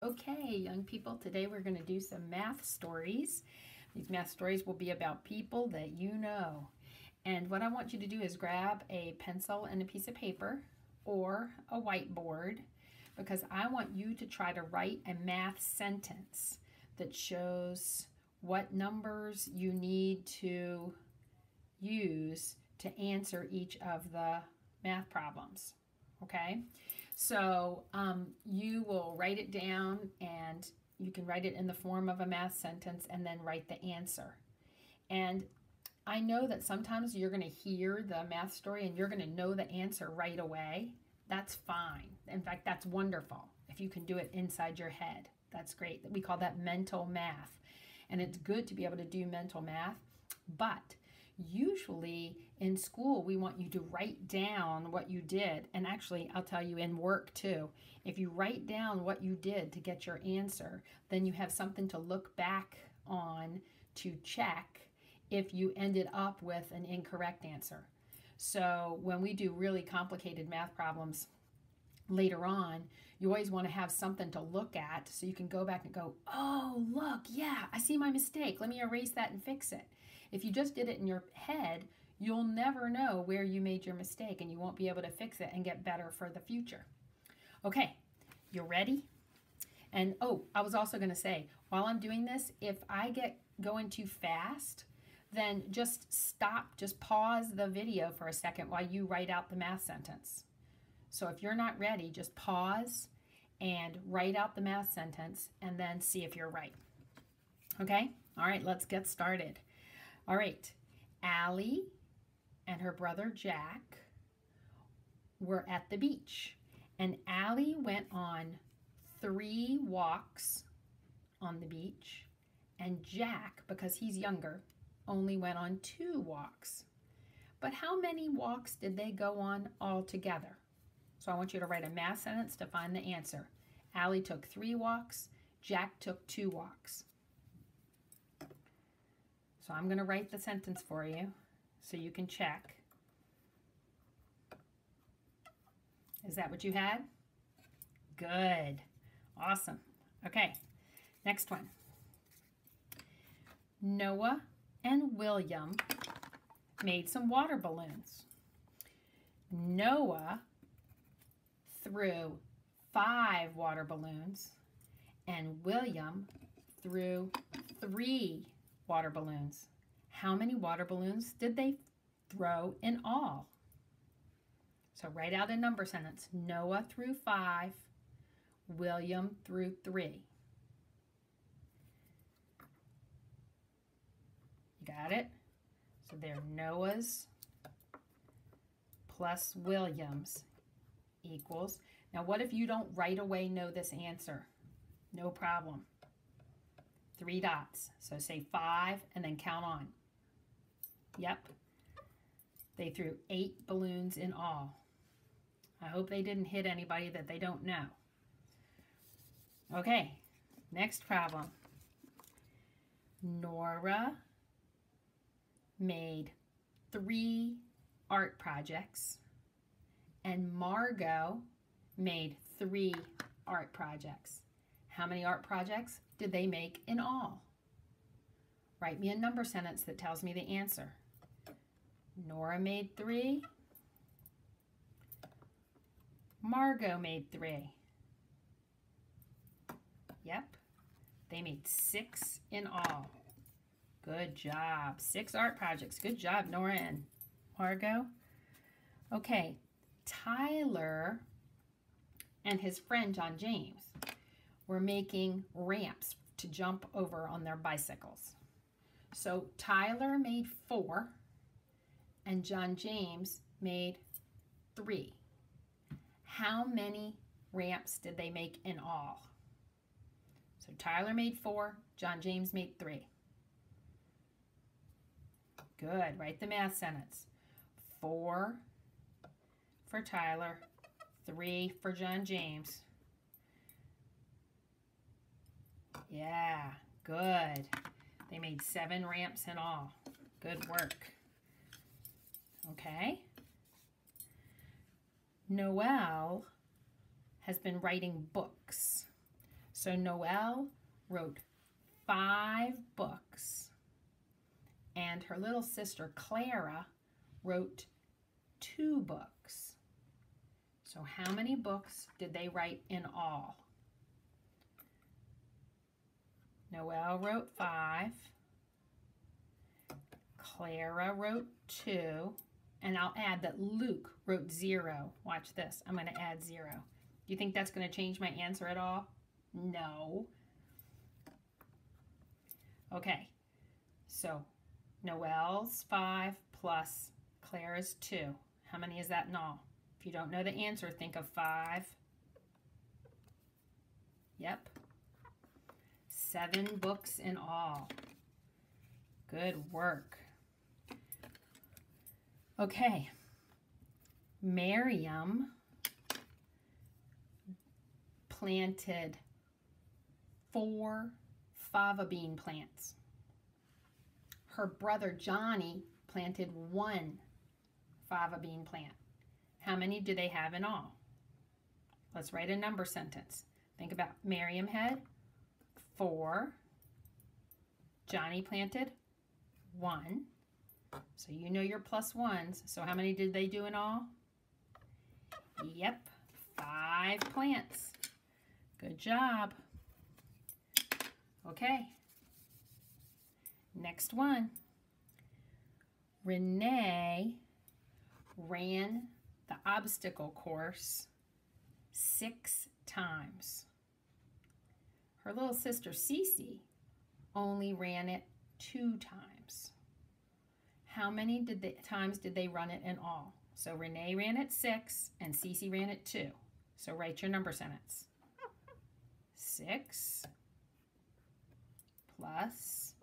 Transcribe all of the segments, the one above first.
Okay, young people, today we're going to do some math stories. These math stories will be about people that you know. And what I want you to do is grab a pencil and a piece of paper or a whiteboard because I want you to try to write a math sentence that shows what numbers you need to use to answer each of the math problems. Okay? So you will write it down, and you can write it in the form of a math sentence and then write the answer. And I know that sometimes you're going to hear the math story and you're going to know the answer right away. That's fine. In fact, that's wonderful. If you can do it inside your head, that's great. We call that mental math. And it's good to be able to do mental math, but usually in school we want you to write down what you did. And actually, I'll tell you, in work too, if you write down what you did to get your answer, then you have something to look back on to check if you ended up with an incorrect answer. So when we do really complicated math problems later on, you always want to have something to look at so you can go back and go, oh, look, yeah, I see my mistake. Let me erase that and fix it. If you just did it in your head, you'll never know where you made your mistake and you won't be able to fix it and get better for the future. Okay, you ready? And oh, I was also going to say, while I'm doing this, if I get going too fast, then just stop, just pause the video for a second while you write out the math sentence. So if you're not ready, just pause and write out the math sentence and then see if you're right. Okay? All right, let's get started. All right, Allie and her brother Jack were at the beach, and Allie went on 3 walks on the beach, and Jack, because he's younger, only went on 2 walks. But how many walks did they go on all together? So I want you to write a math sentence to find the answer. Allie took 3 walks, Jack took 2 walks. So I'm going to write the sentence for you so you can check. Is that what you had? Good. Awesome. Okay, next one. Noah and William made some water balloons. Noah threw 5 water balloons and William threw 3 water balloons. How many water balloons did they throw in all? So write out a number sentence. Noah threw 5, William threw 3. You got it? So they're Noah's plus William's equals. Now what if you don't right away know this answer? No problem. 3 dots. So say 5 and then count on. Yep. They threw 8 balloons in all. I hope they didn't hit anybody that they don't know. Okay, next problem. Nora made 3 art projects and Margot made 3 art projects. How many art projects did they make in all? Write me a number sentence that tells me the answer. Nora made 3. Margot made 3. Yep, they made 6 in all. Good job. 6 art projects. Good job, Nora and Margot. Okay, Tyler and his friend John James were making ramps to jump over on their bicycles. So Tyler made 4 and John James made 3. How many ramps did they make in all? So Tyler made 4, John James made 3. Good, write the math sentence. 4 for Tyler, 3 for John James. Yeah, good. They made 7 ramps in all. Good work. Okay. Noelle has been writing books. So Noelle wrote 5 books, and her little sister Clara wrote 2 books. So how many books did they write in all? Noelle wrote 5. Clara wrote 2. And I'll add that Luke wrote 0. Watch this. I'm going to add 0. Do you think that's going to change my answer at all? No. Okay. So Noelle's 5 plus Clara's 2. How many is that in all? If you don't know the answer, think of 5. Yep. 7 books in all. Good work. Okay. Miriam planted 4 fava bean plants. Her brother Johnny planted 1 fava bean plant. How many do they have in all? Let's write a number sentence. Think about Miriam had 4. Johnny planted 1. So you know your plus ones. So how many did they do in all? Yep, 5 plants. Good job. Okay. Next one. Renee ran the obstacle course 6 times. Her little sister Cece only ran it 2 times. How many times did they run it in all? So Renee ran it 6 and Cece ran it 2. So write your number sentence. 6 plus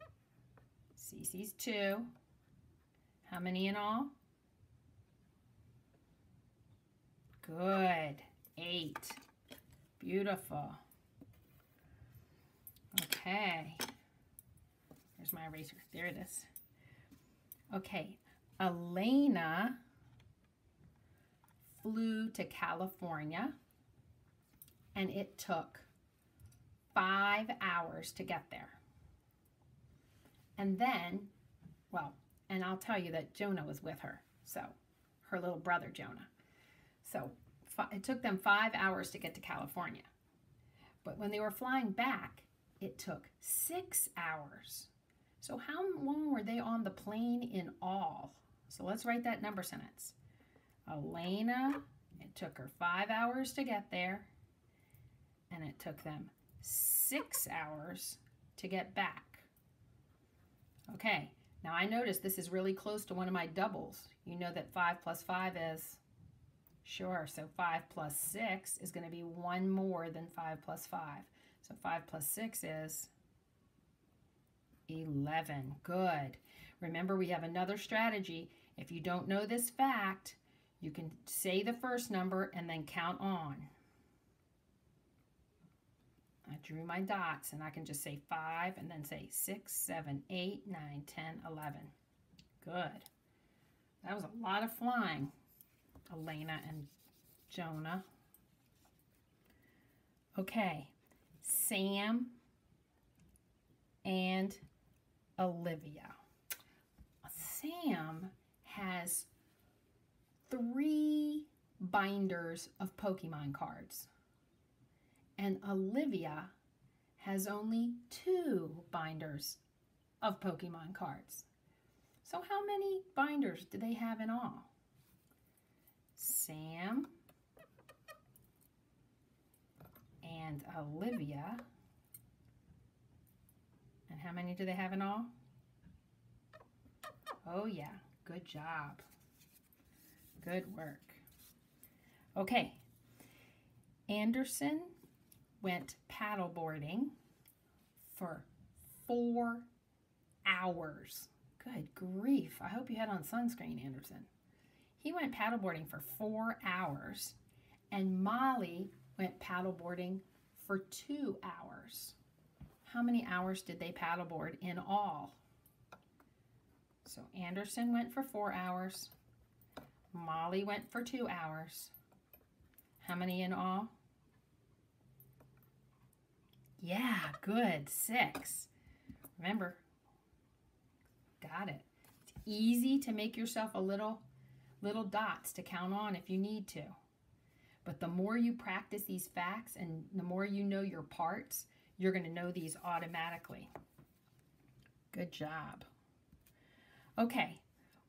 Cece's 2. How many in all? Good. 8. Beautiful. Okay. There's my eraser. There it is. Okay. Elena flew to California, and it took 5 hours to get there. And then, well, and I'll tell you that Jonah was with her, so her little brother Jonah. So it took them 5 hours to get to California. But when they were flying back, it took 6 hours. So how long were they on the plane in all? So let's write that number sentence. Elena, it took her 5 hours to get there, and it took them 6 hours to get back. Okay, now I noticed this is really close to one of my doubles. You know that 5 plus 5 is? Sure, so 5 plus 6 is going to be 1 more than 5 plus 5. So 5 plus 6 is 11. Good. Remember, we have another strategy. If you don't know this fact, you can say the first number and then count on. I drew my dots, and I can just say 5 and then say 6, 7, 8, 9, 10, 11. Good. That was a lot of flying, Elena and Jonah. Okay, Sam and Olivia. Sam has 3 binders of Pokemon cards, and Olivia has only 2 binders of Pokemon cards. So how many binders do they have in all? Sam and Olivia. And how many do they have in all? Oh yeah, good job. Good work. Okay, Anderson went paddleboarding for 4 hours. Good grief. I hope you had on sunscreen, Anderson. He went paddleboarding for 4 hours, and Molly went paddleboarding for 2 hours. How many hours did they paddleboard in all? So Anderson went for 4 hours. Molly went for 2 hours. How many in all? Yeah, good. 6. Remember, got it. It's easy to make yourself a little dots to count on if you need to. But the more you practice these facts and the more you know your parts, you're going to know these automatically. Good job. Okay,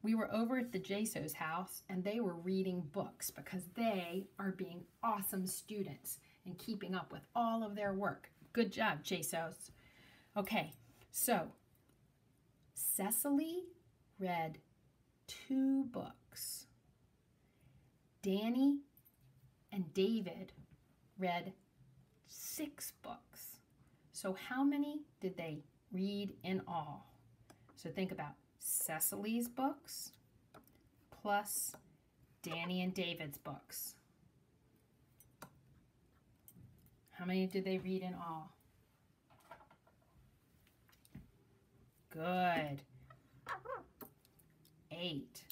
we were over at the Jasos house and they were reading books because they are being awesome students and keeping up with all of their work. Good job, Jasos. Okay, so Cecily read 2 books. Danny and David read 6 books. So how many did they read in all? So think about Cecily's books plus Danny and David's books. How many did they read in all? Good. 8.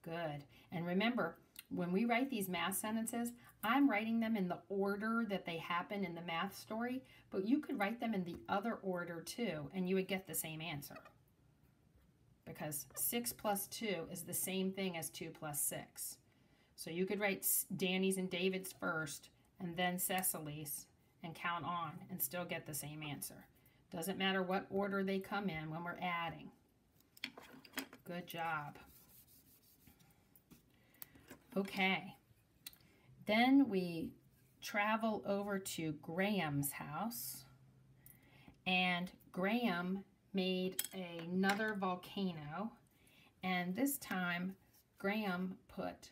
Good. And remember, when we write these math sentences, I'm writing them in the order that they happen in the math story, but you could write them in the other order too, and you would get the same answer. Because 6 plus 2 is the same thing as 2 plus 6. So you could write Danny's and David's first, and then Cecily's, and count on, and still get the same answer. Doesn't matter what order they come in when we're adding. Good job. Okay. Then we travel over to Graham's house, and Graham made another volcano, and this time Graham put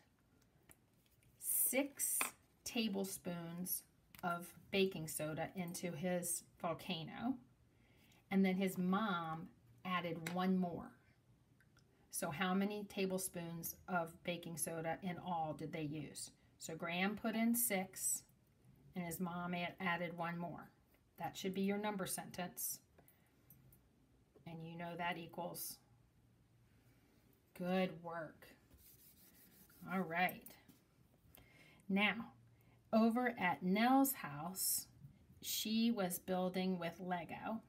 6 tablespoons of baking soda into his volcano, and then his mom added 1 more. So how many tablespoons of baking soda in all did they use? So Graham put in 6, and his mom added 1 more. That should be your number sentence. And you know that equals. Good work. All right. Now, over at Nell's house, she was building with Lego,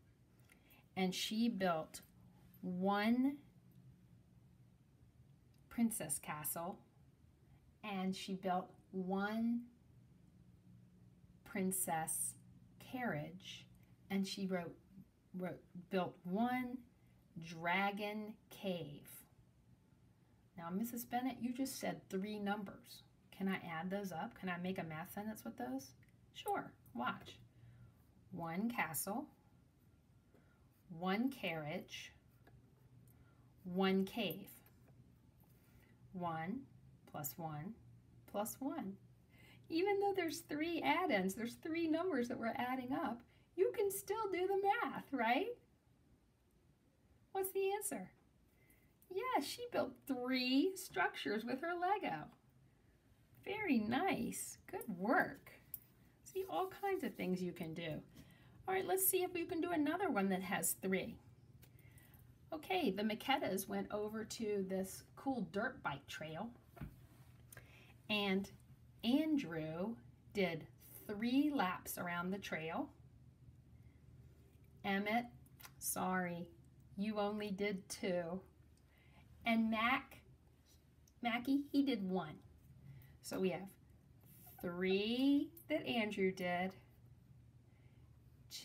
and she built 1 princess castle, and she built 1 princess carriage, and she built 1 dragon cave. Now, Mrs. Bennett, you just said 3 numbers. Can I add those up? Can I make a math sentence with those? Sure, watch. 1 castle, 1 carriage, 1 cave. 1 plus 1 plus 1. Even though there's 3 add-ins, there's 3 numbers that we're adding up, you can still do the math, right? What's the answer? Yeah, she built 3 structures with her Lego. Very nice. Good work. See, all kinds of things you can do. All right, let's see if we can do another one that has 3. Okay, the McKettas went over to this cool dirt bike trail, and Andrew did 3 laps around the trail. Emmett, sorry, you only did 2. And Mackie, he did 1. So we have 3 that Andrew did,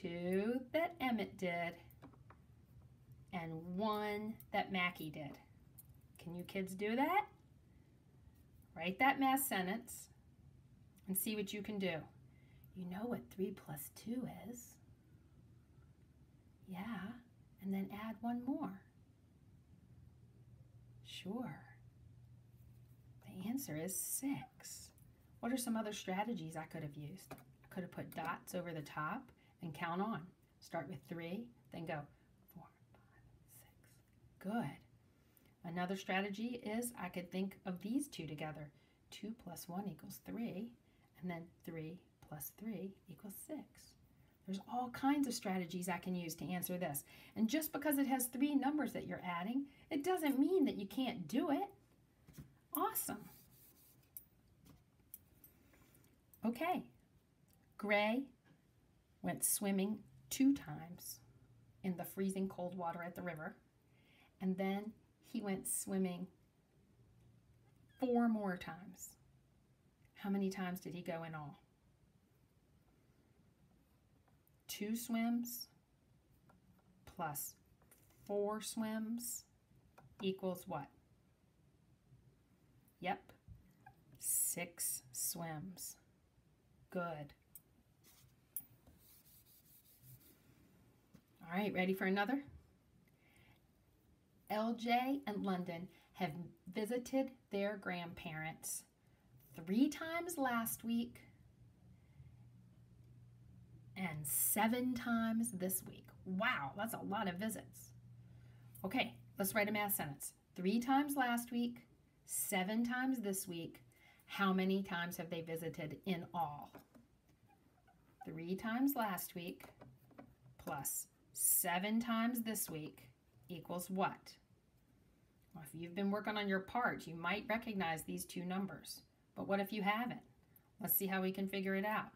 2 that Emmett did, and 1 that Mackie did. Can you kids do that? Write that math sentence and see what you can do. You know what 3 plus 2 is. Yeah, and then add 1 more. Sure. The answer is 6. What are some other strategies I could have used? I could have put dots over the top and count on. Start with 3, then go 4, 5, 6. Good. Another strategy is I could think of these 2 together. 2 plus 1 equals 3, and then 3 plus 3 equals 6. There's all kinds of strategies I can use to answer this. And just because it has 3 numbers that you're adding, it doesn't mean that you can't do it. Awesome. Okay. Gray, went swimming 2 times in the freezing cold water at the river, and then he went swimming 4 more times. How many times did he go in all? 2 swims plus 4 swims equals what? Yep, 6 swims. Good. All right, ready for another? LJ and London have visited their grandparents 3 times last week and 7 times this week. Wow, that's a lot of visits. Okay, let's write a math sentence. 3 times last week, 7 times this week. How many times have they visited in all? 3 times last week plus 7 times this week equals what? Well, if you've been working on your parts, you might recognize these 2 numbers. But what if you haven't? Let's see how we can figure it out.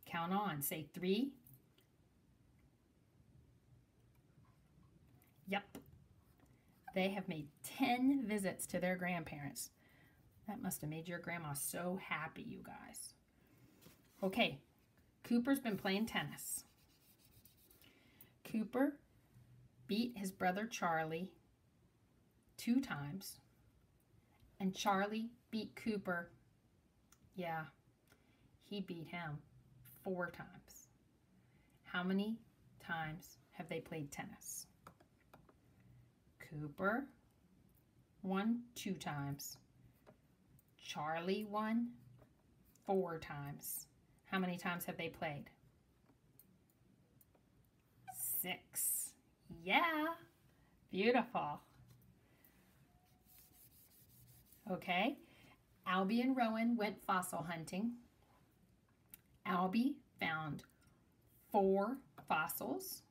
Count on. Say 3. Yep. They have made 10 visits to their grandparents. That must have made your grandma so happy, you guys. Okay, Cooper's been playing tennis. Cooper beat his brother Charlie 2 times, and Charlie beat Cooper. Yeah, he beat him 4 times. How many times have they played tennis? Cooper won 2 times. Charlie won 4 times. How many times have they played? 6. Yeah, beautiful. Okay, Albie and Rowan went fossil hunting. Albie found 4 fossils.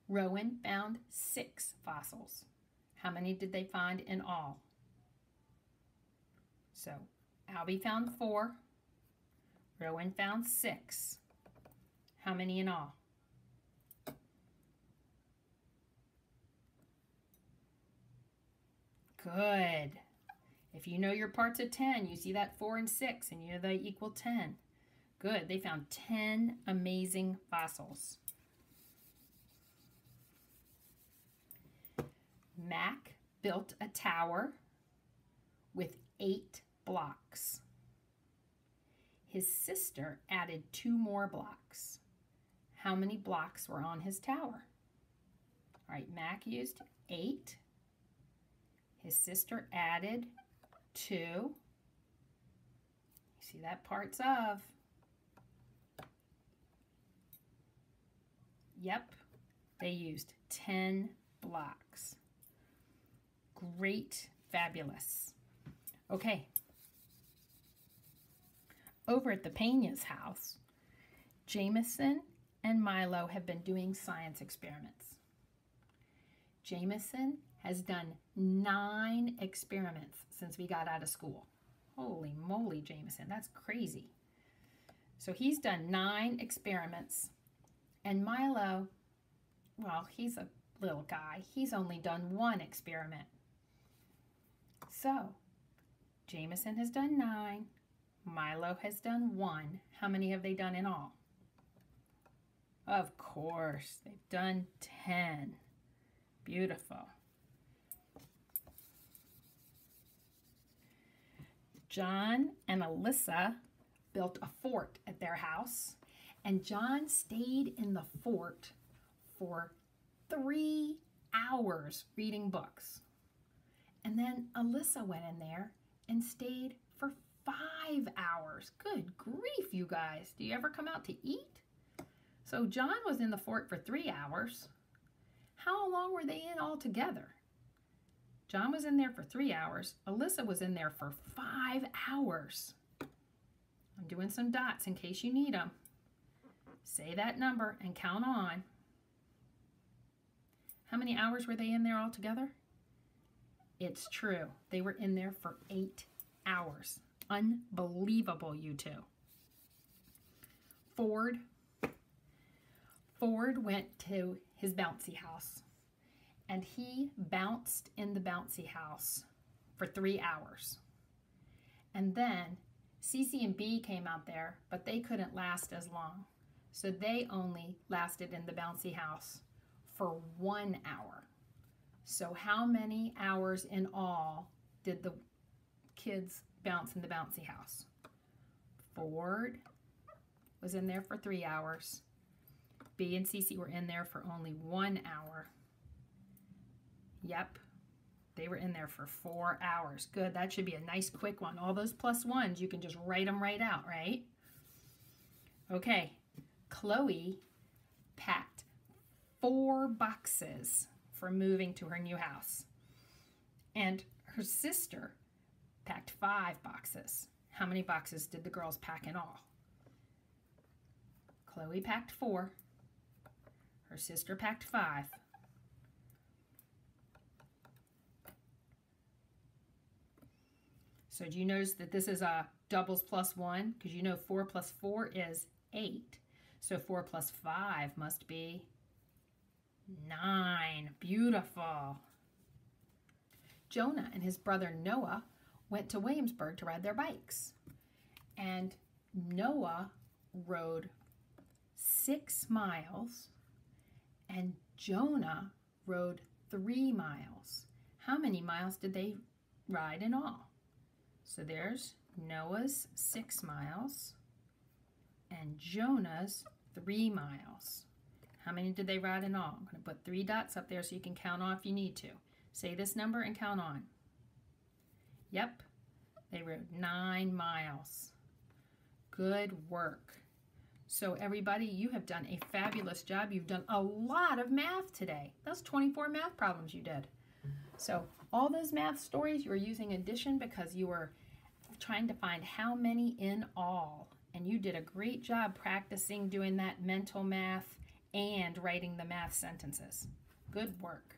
Rowan found 6 fossils. How many did they find in all? So, Albie found 4. Rowan found 6. How many in all? Good. If you know your parts of 10, you see that 4 and 6, and you know they equal 10. Good. They found 10 amazing fossils. Mac built a tower with 8 blocks. His sister added 2 more blocks. How many blocks were on his tower? All right, Mac used 8. His sister added 2. You see that parts of. Yep, they used 10 blocks. Great, fabulous. Okay. Over at the Peña's house, Jameson and Milo have been doing science experiments. Jameson has done 9 experiments since we got out of school. Holy moly, Jameson, that's crazy. So he's done 9 experiments, and Milo, well, he's a little guy. He's only done 1 experiment. So, Jameson has done 9. Milo has done 1. How many have they done in all? Of course, they've done 10. Beautiful. John and Alyssa built a fort at their house, and John stayed in the fort for 3 hours reading books. And then Alyssa went in there and stayed for 5 hours. Good grief, you guys. Do you ever come out to eat? So John was in the fort for 3 hours. How long were they in all together? John was in there for 3 hours. Alyssa was in there for 5 hours. I'm doing some dots in case you need them. Say that number and count on. How many hours were they in there all together? It's true. They were in there for 8 hours. Unbelievable, you two. Ford went to his bouncy house, and he bounced in the bouncy house for 3 hours. And then Cece and B came out there, but they couldn't last as long. So they only lasted in the bouncy house for 1 hour. So how many hours in all did the kids bounce in the bouncy house? Ford was in there for 3 hours. B and Cece were in there for only 1 hour. Yep, they were in there for 4 hours. Good, that should be a nice quick one. All those plus ones, you can just write them right out, right? Okay, Chloe packed 4 boxes for moving to her new house. And her sister packed 5 boxes. How many boxes did the girls pack in all? Chloe packed 4. Her sister packed 5. So do you notice that this is a doubles plus 1? Because you know 4 plus 4 is 8. So 4 plus 5 must be 9. Beautiful. Jonah and his brother Noah went to Williamsburg to ride their bikes. And Noah rode 6 miles and Jonah rode 3 miles. How many miles did they ride in all? So there's Noah's 6 miles and Jonah's 3 miles. How many did they ride in all? I'm going to put 3 dots up there so you can count on if you need to. Say this number and count on. Yep, they rode 9 miles. Good work. So everybody, you have done a fabulous job. You've done a lot of math today. That's 24 math problems you did. So all those math stories, you were using addition because you were trying to find how many in all. And you did a great job practicing doing that mental math and writing the math sentences. Good work.